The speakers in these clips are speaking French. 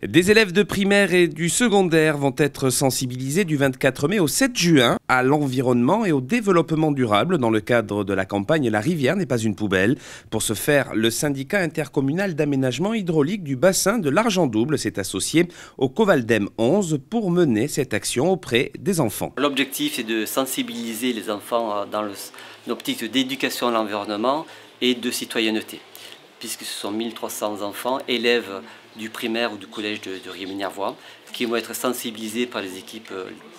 Des élèves de primaire et du secondaire vont être sensibilisés du 24 mai au 7 juin à l'environnement et au développement durable dans le cadre de la campagne La rivière n'est pas une poubelle. Pour ce faire, le syndicat intercommunal d'aménagement hydraulique du bassin de l'Argent-Double s'est associé au Covaldem 11 pour mener cette action auprès des enfants. L'objectif est de sensibiliser les enfants dans l'optique d'éducation à l'environnement et de citoyenneté, puisque ce sont 1300 enfants, élèves du primaire ou du collège de Rieux-Minervois, qui vont être sensibilisés par les équipes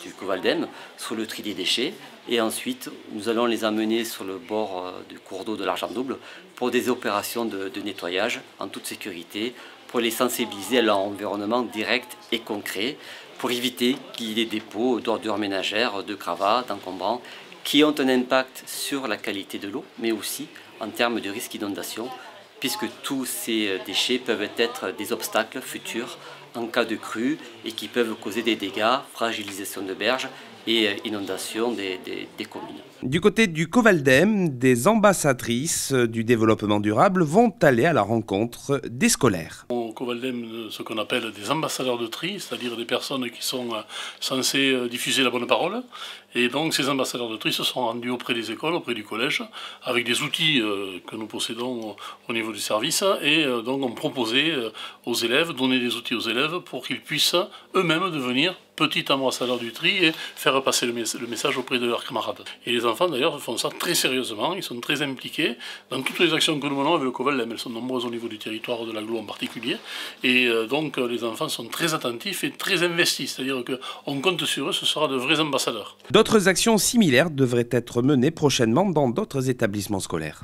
du Covaldem sur le tri des déchets. Et ensuite, nous allons les emmener sur le bord du cours d'eau de l'Argent-Double pour des opérations de nettoyage en toute sécurité, pour les sensibiliser à leur environnement direct et concret, pour éviter qu'il y ait des dépôts d'ordures ménagères, de gravats, d'encombrants, qui ont un impact sur la qualité de l'eau, mais aussi en termes de risque d'inondation, puisque tous ces déchets peuvent être des obstacles futurs en cas de crue et qui peuvent causer des dégâts, fragilisation de berges et inondation des communes. Du côté du Covaldem, des ambassadrices du développement durable vont aller à la rencontre des scolaires. Au Covaldem, ce qu'on appelle des ambassadeurs de tri, c'est-à-dire des personnes qui sont censées diffuser la bonne parole. Et donc ces ambassadeurs de tri se sont rendus auprès des écoles, auprès du collège, avec des outils que nous possédons au niveau du service. Et donc on proposait aux élèves, donner des outils aux élèves pour qu'ils puissent eux-mêmes devenir petits ambassadeurs du tri et faire passer le message auprès de leurs camarades. Et les enfants d'ailleurs font ça très sérieusement, ils sont très impliqués dans toutes les actions que nous menons avec le Covaldem. Elles sont nombreuses au niveau du territoire de l'Agglo en particulier. Et donc les enfants sont très attentifs et très investis, c'est-à-dire qu'on compte sur eux, ce sera de vrais ambassadeurs. D'autres actions similaires devraient être menées prochainement dans d'autres établissements scolaires.